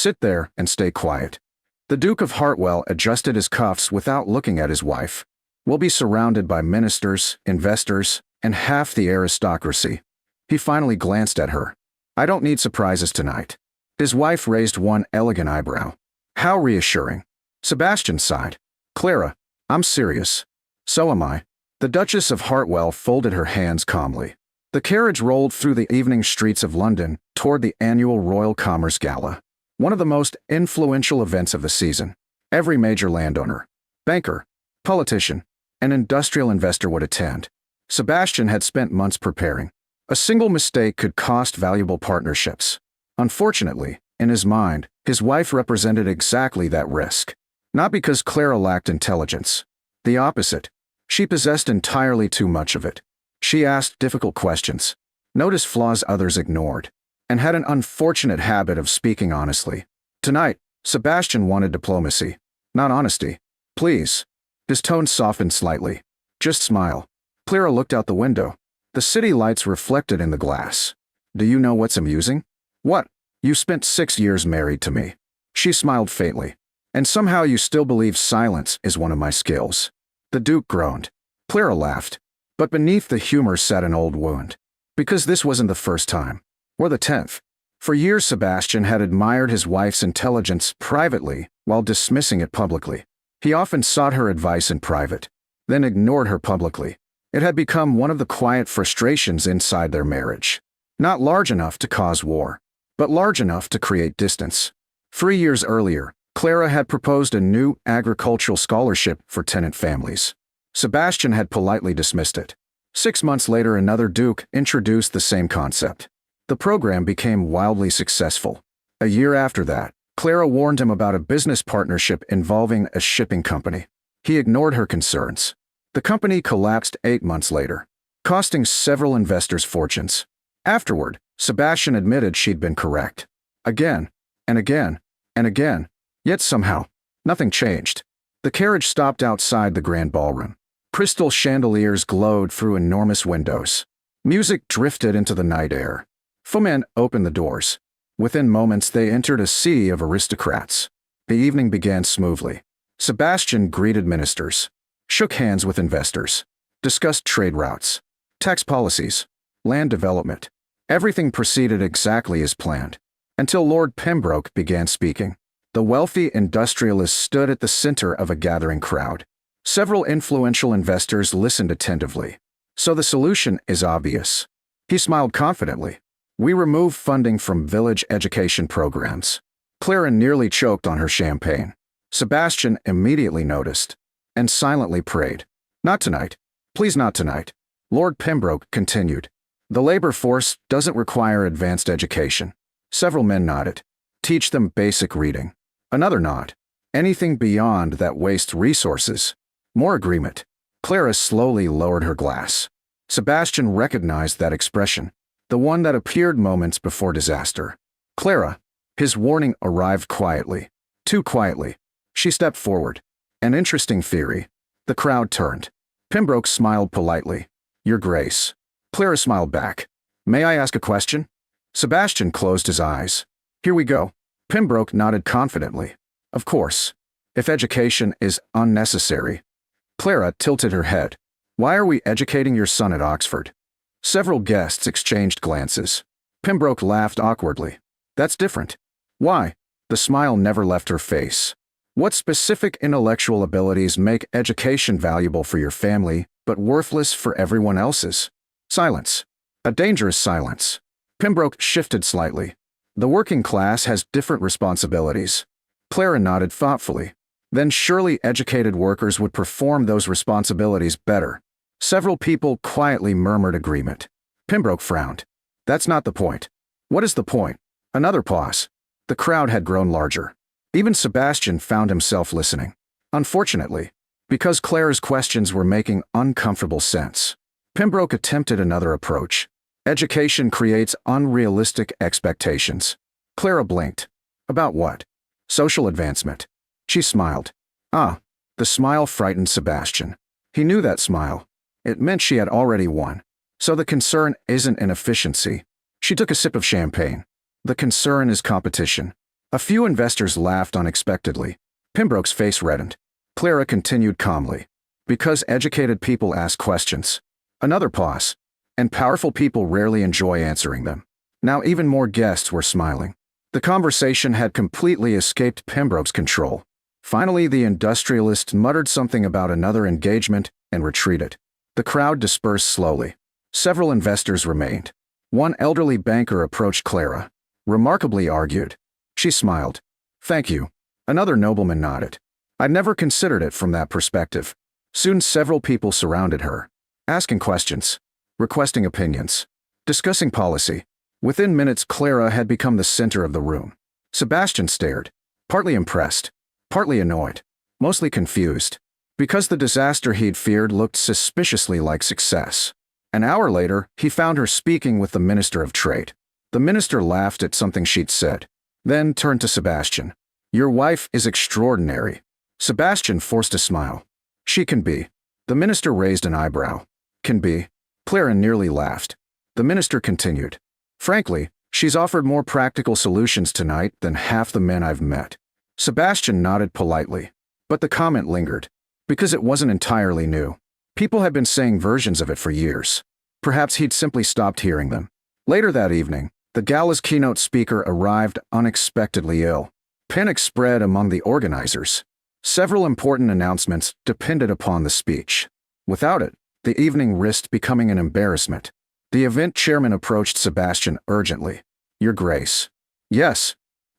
Sit there and stay quiet. The Duke of Hartwell adjusted his cuffs without looking at his wife. We'll be surrounded by ministers, investors, and half the aristocracy. He finally glanced at her. I don't need surprises tonight. His wife raised one elegant eyebrow. How reassuring. Sebastian sighed. Clara, I'm serious. So am I. The Duchess of Hartwell folded her hands calmly. The carriage rolled through the evening streets of London toward the annual Royal Commerce Gala, one of the most influential events of the season. Every major landowner, banker, politician, and industrial investor would attend. Sebastian had spent months preparing. A single mistake could cost valuable partnerships. Unfortunately, in his mind, his wife represented exactly that risk. Not because Clara lacked intelligence. The opposite. She possessed entirely too much of it. She asked difficult questions, noticed flaws others ignored, and had an unfortunate habit of speaking honestly. Tonight, Sebastian wanted diplomacy, not honesty. Please. His tone softened slightly. Just smile. Clara looked out the window. The city lights reflected in the glass. Do you know what's amusing? What? You spent 6 years married to me. She smiled faintly. And somehow you still believe silence is one of my skills. The Duke groaned. Clara laughed. But beneath the humor sat an old wound. Because this wasn't the first time. Or the 10th. For years Sebastian had admired his wife's intelligence privately while dismissing it publicly. He often sought her advice in private, then ignored her publicly. It had become one of the quiet frustrations inside their marriage. Not large enough to cause war, but large enough to create distance. 3 years earlier, Clara had proposed a new agricultural scholarship for tenant families. Sebastian had politely dismissed it. 6 months later, another duke introduced the same concept. The program became wildly successful. A year after that, Clara warned him about a business partnership involving a shipping company. He ignored her concerns. The company collapsed 8 months later, costing several investors fortunes. Afterward, Sebastian admitted she'd been correct. Again, and again, and again. Yet somehow, nothing changed. The carriage stopped outside the grand ballroom. Crystal chandeliers glowed through enormous windows. Music drifted into the night air. Footmen opened the doors. Within moments they entered a sea of aristocrats. The evening began smoothly. Sebastian greeted ministers, shook hands with investors, discussed trade routes, tax policies, land development. Everything proceeded exactly as planned, until Lord Pembroke began speaking. The wealthy industrialist stood at the center of a gathering crowd. Several influential investors listened attentively. So the solution is obvious. He smiled confidently. We remove funding from village education programs. Clara nearly choked on her champagne. Sebastian immediately noticed, and silently prayed. Not tonight. Please not tonight. Lord Pembroke continued. The labor force doesn't require advanced education. Several men nodded. Teach them basic reading. Another nod. Anything beyond that wastes resources. More agreement. Clara slowly lowered her glass. Sebastian recognized that expression, the one that appeared moments before disaster. Clara. His warning arrived quietly. Too quietly. She stepped forward. An interesting theory. The crowd turned. Pembroke smiled politely. Your Grace. Clara smiled back. May I ask a question? Sebastian closed his eyes. Here we go. Pembroke nodded confidently. Of course. If education is unnecessary. Clara tilted her head. Why are we educating your son at Oxford? Several guests exchanged glances. Pembroke laughed awkwardly. That's different. Why? The smile never left her face. What specific intellectual abilities make education valuable for your family, but worthless for everyone else's? Silence. A dangerous silence. Pembroke shifted slightly. The working class has different responsibilities. Clara nodded thoughtfully. Then surely educated workers would perform those responsibilities better. Several people quietly murmured agreement. Pembroke frowned. That's not the point. What is the point? Another pause. The crowd had grown larger. Even Sebastian found himself listening. Unfortunately, because Clara's questions were making uncomfortable sense. Pembroke attempted another approach. Education creates unrealistic expectations. Clara blinked. About what? Social advancement. She smiled. Ah, the smile frightened Sebastian. He knew that smile. It meant she had already won. So the concern isn't inefficiency. She took a sip of champagne. The concern is competition. A few investors laughed unexpectedly. Pembroke's face reddened. Clara continued calmly. Because educated people ask questions. Another pause. And powerful people rarely enjoy answering them. Now even more guests were smiling. The conversation had completely escaped Pembroke's control. Finally, the industrialist muttered something about another engagement and retreated. The crowd dispersed slowly. Several investors remained. One elderly banker approached Clara. Remarkably argued. She smiled. "Thank you." Another nobleman nodded. "I'd never considered it from that perspective." Soon several people surrounded her, asking questions, requesting opinions, discussing policy. Within minutes, Clara had become the center of the room. Sebastian stared, partly impressed, partly annoyed, mostly confused, because the disaster he'd feared looked suspiciously like success. An hour later, he found her speaking with the Minister of Trade. The minister laughed at something she'd said, then turned to Sebastian. "Your wife is extraordinary." Sebastian forced a smile. "She can be." The minister raised an eyebrow. "Can be?" Clara nearly laughed. The minister continued. "Frankly, she's offered more practical solutions tonight than half the men I've met." Sebastian nodded politely. But the comment lingered. Because it wasn't entirely new. People had been saying versions of it for years. Perhaps he'd simply stopped hearing them. Later that evening, the gala's keynote speaker arrived unexpectedly ill. Panic spread among the organizers. Several important announcements depended upon the speech. Without it, the evening risked becoming an embarrassment. The event chairman approached Sebastian urgently. "Your Grace." "Yes.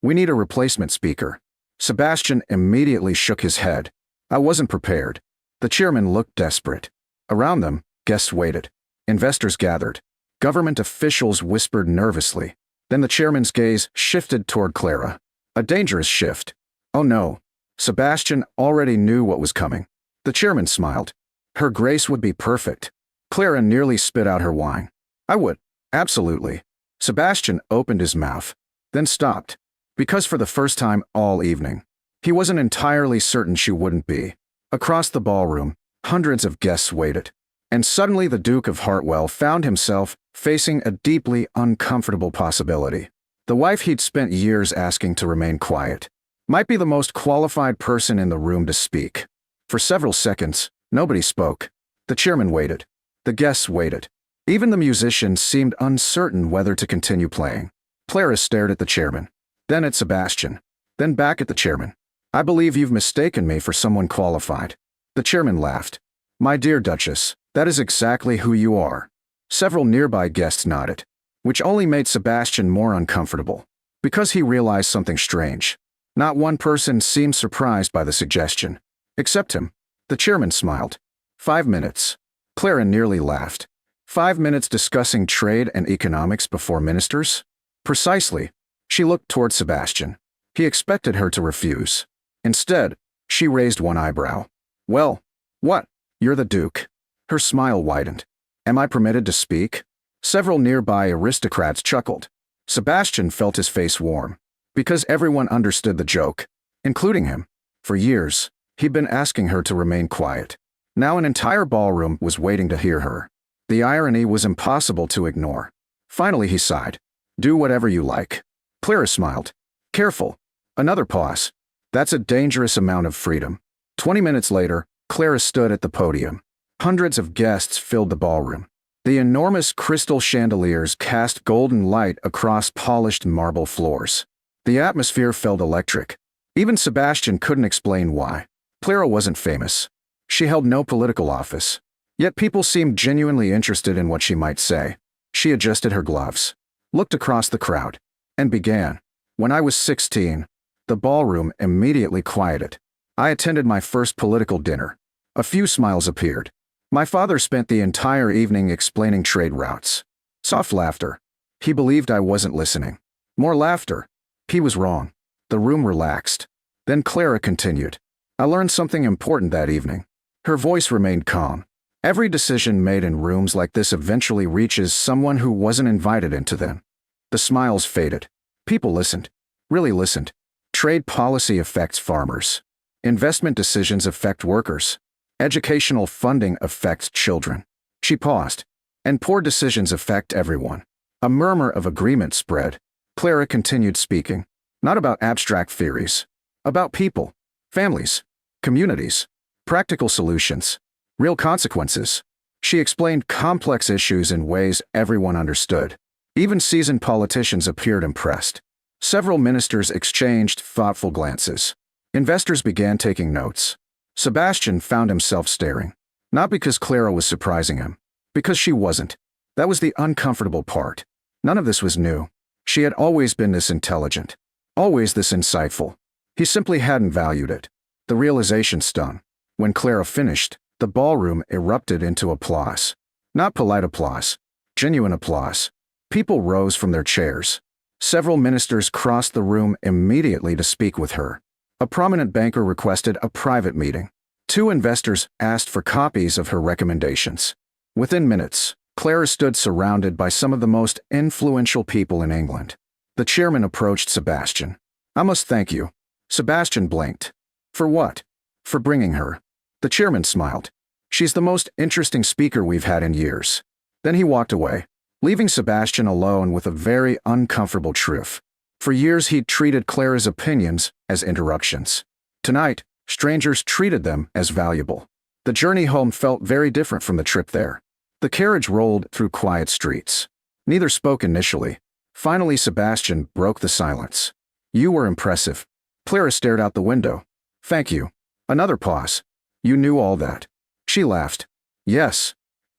We need a replacement speaker." Sebastian immediately shook his head. "I wasn't prepared." The chairman looked desperate. Around them, guests waited. Investors gathered. Government officials whispered nervously. Then the chairman's gaze shifted toward Clara. A dangerous shift. Oh no. Sebastian already knew what was coming. The chairman smiled. Her Grace would be perfect. Clara nearly spit out her wine. "I would. Absolutely." Sebastian opened his mouth, then stopped. Because for the first time all evening, he wasn't entirely certain she wouldn't be. Across the ballroom, hundreds of guests waited. And suddenly the Duke of Hartwell found himself facing a deeply uncomfortable possibility. The wife he'd spent years asking to remain quiet might be the most qualified person in the room to speak. For several seconds, nobody spoke. The chairman waited. The guests waited. Even the musicians seemed uncertain whether to continue playing. Clara stared at the chairman, then at Sebastian, then back at the chairman. "I believe you've mistaken me for someone qualified." The chairman laughed. "My dear Duchess, that is exactly who you are." Several nearby guests nodded, which only made Sebastian more uncomfortable, because he realized something strange. Not one person seemed surprised by the suggestion. Except him. The chairman smiled. 5 minutes. Clara nearly laughed. 5 minutes discussing trade and economics before ministers? Precisely. She looked toward Sebastian. He expected her to refuse. Instead, she raised one eyebrow. "Well, what? You're the Duke." Her smile widened. "Am I permitted to speak?" Several nearby aristocrats chuckled. Sebastian felt his face warm. Because everyone understood the joke, including him. For years, he'd been asking her to remain quiet. Now an entire ballroom was waiting to hear her. The irony was impossible to ignore. Finally he sighed. "Do whatever you like." Clara smiled. "Careful." Another pause. "That's a dangerous amount of freedom." 20 minutes later, Clara stood at the podium. Hundreds of guests filled the ballroom. The enormous crystal chandeliers cast golden light across polished marble floors. The atmosphere felt electric. Even Sebastian couldn't explain why. Clara wasn't famous. She held no political office. Yet people seemed genuinely interested in what she might say. She adjusted her gloves, looked across the crowd, and began. "When I was 16, the ballroom immediately quieted. I attended my first political dinner. A few smiles appeared. My father spent the entire evening explaining trade routes. Soft laughter. He believed I wasn't listening. More laughter. He was wrong. The room relaxed. Then Clara continued. I learned something important that evening." Her voice remained calm. "Every decision made in rooms like this eventually reaches someone who wasn't invited into them." The smiles faded. People listened. Really listened. Trade policy affects farmers. Investment decisions affect workers. Educational funding affects children. She paused. And poor decisions affect everyone. A murmur of agreement spread. Clara continued speaking. Not about abstract theories. About people, families, communities, practical solutions, real consequences. She explained complex issues in ways everyone understood. Even seasoned politicians appeared impressed. Several ministers exchanged thoughtful glances. Investors began taking notes. Sebastian found himself staring. Not because Clara was surprising him. Because she wasn't. That was the uncomfortable part. None of this was new. She had always been this intelligent. Always this insightful. He simply hadn't valued it. The realization stung. When Clara finished, the ballroom erupted into applause. Not polite applause. Genuine applause. People rose from their chairs. Several ministers crossed the room immediately to speak with her. A prominent banker requested a private meeting. 2 investors asked for copies of her recommendations. Within minutes, Clara stood surrounded by some of the most influential people in England. The chairman approached Sebastian. "I must thank you." Sebastian blinked. "For what?" "For bringing her." The chairman smiled. "She's the most interesting speaker we've had in years." Then he walked away, leaving Sebastian alone with a very uncomfortable truth. For years he'd treated Clara's opinions as interruptions. Tonight, strangers treated them as valuable. The journey home felt very different from the trip there. The carriage rolled through quiet streets. Neither spoke initially. Finally, Sebastian broke the silence. "You were impressive." Clara stared out the window. "Thank you." Another pause. "You knew all that?" She laughed. "Yes.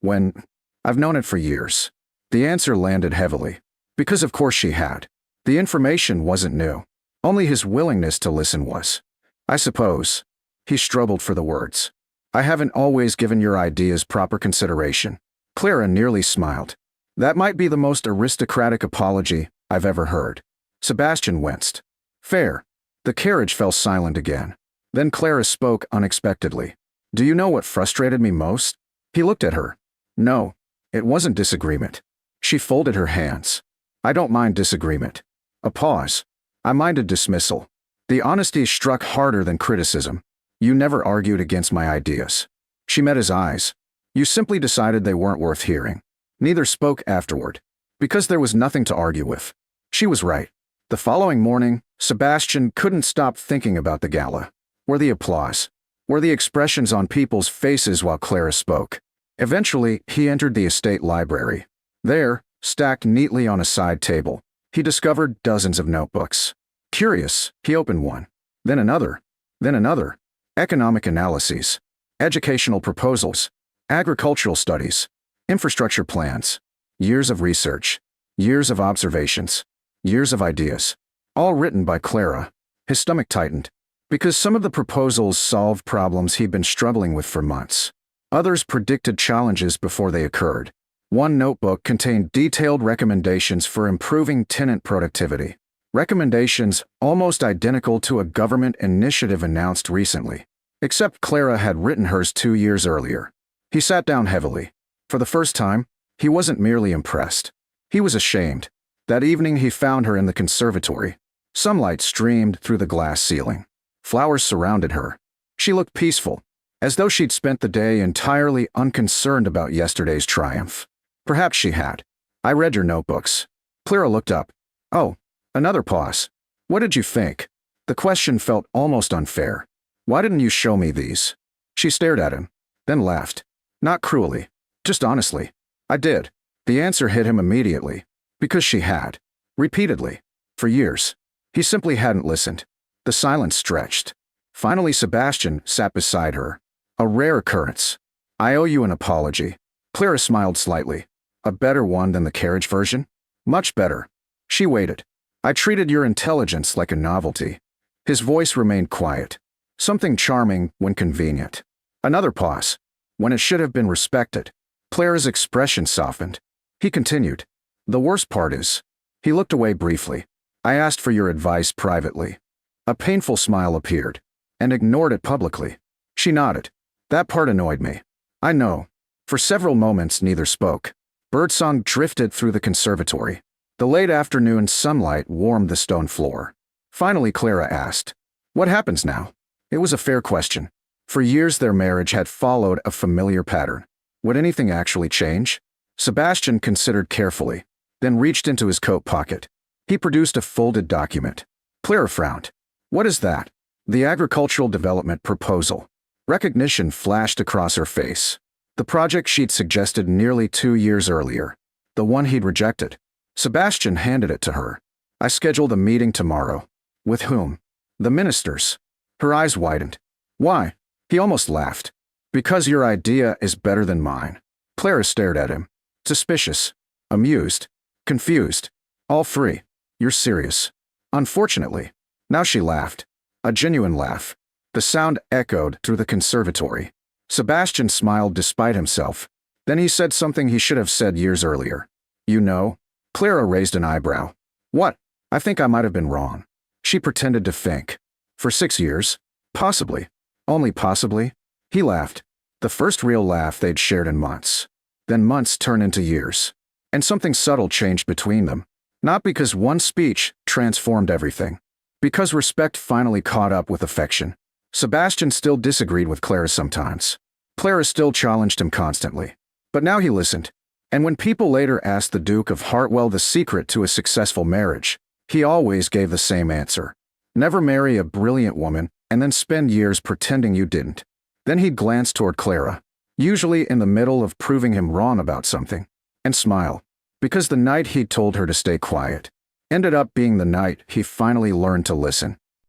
When? I've known it for years." The answer landed heavily. Because of course she had. The information wasn't new. Only his willingness to listen was. "I suppose." He struggled for the words. "I haven't always given your ideas proper consideration." Clara nearly smiled. "That might be the most aristocratic apology I've ever heard." Sebastian winced. "Fair." The carriage fell silent again. Then Clara spoke unexpectedly. "Do you know what frustrated me most?" He looked at her. "No, it wasn't disagreement." She folded her hands. "I don't mind disagreement." A pause. "I minded dismissal." The honesty struck harder than criticism. "You never argued against my ideas." She met his eyes. "You simply decided they weren't worth hearing." Neither spoke afterward. Because there was nothing to argue with. She was right. The following morning, Sebastian couldn't stop thinking about the gala. Were the applause? Were the expressions on people's faces while Clara spoke? Eventually, he entered the estate library. There, stacked neatly on a side table, he discovered dozens of notebooks. Curious, he opened one. Then another. Then another. Economic analyses. Educational proposals. Agricultural studies. Infrastructure plans. Years of research. Years of observations. Years of ideas. All written by Clara. His stomach tightened. Because some of the proposals solved problems he'd been struggling with for months. Others predicted challenges before they occurred. One notebook contained detailed recommendations for improving tenant productivity. Recommendations almost identical to a government initiative announced recently. Except Clara had written hers 2 years earlier. He sat down heavily. For the first time, he wasn't merely impressed. He was ashamed. That evening he found her in the conservatory. Sunlight streamed through the glass ceiling. Flowers surrounded her. She looked peaceful, as though she'd spent the day entirely unconcerned about yesterday's triumph. Perhaps she had. "I read your notebooks." Clara looked up. "Oh." Another pause. "What did you think?" The question felt almost unfair. "Why didn't you show me these?" She stared at him, then laughed. Not cruelly, just honestly. "I did." The answer hit him immediately. Because she had. Repeatedly. For years. He simply hadn't listened. The silence stretched. Finally, Sebastian sat beside her. A rare occurrence. "I owe you an apology." Clara smiled slightly. "A better one than the carriage version?" "Much better." She waited. "I treated your intelligence like a novelty." His voice remained quiet. Something charming when convenient. Another pause. When it should have been respected. Clara's expression softened. He continued. "The worst part is." He looked away briefly. "I asked for your advice privately." A painful smile appeared. "And ignored it publicly." She nodded. "That part annoyed me." "I know." For several moments neither spoke. Birdsong drifted through the conservatory. The late afternoon sunlight warmed the stone floor. Finally Clara asked, "What happens now?" It was a fair question. For years their marriage had followed a familiar pattern. Would anything actually change? Sebastian considered carefully, then reached into his coat pocket. He produced a folded document. Clara frowned. What is that? The agricultural development proposal. Recognition flashed across her face. The project she'd suggested nearly 2 years earlier. The one he'd rejected. Sebastian handed it to her. I scheduled a meeting tomorrow. With whom? The ministers. Her eyes widened. Why? He almost laughed. Because your idea is better than mine. Clara stared at him. Suspicious. Amused. Confused. All three. You're serious. Unfortunately. Now she laughed. A genuine laugh. The sound echoed through the conservatory. Sebastian smiled despite himself. Then he said something he should have said years earlier. You know? Clara raised an eyebrow. What? I think I might have been wrong. She pretended to think. For 6 years? Possibly. Only possibly? He laughed. The first real laugh they'd shared in months. Then months turned into years. And something subtle changed between them. Not because one speech transformed everything. Because respect finally caught up with affection. Sebastian still disagreed with Clara sometimes. Clara still challenged him constantly. But now he listened. And when people later asked the Duke of Hartwell the secret to a successful marriage, he always gave the same answer. Never marry a brilliant woman and then spend years pretending you didn't. Then he'd glance toward Clara, usually in the middle of proving him wrong about something, and smile. Because the night he'd told her to stay quiet ended up being the night he finally learned to listen.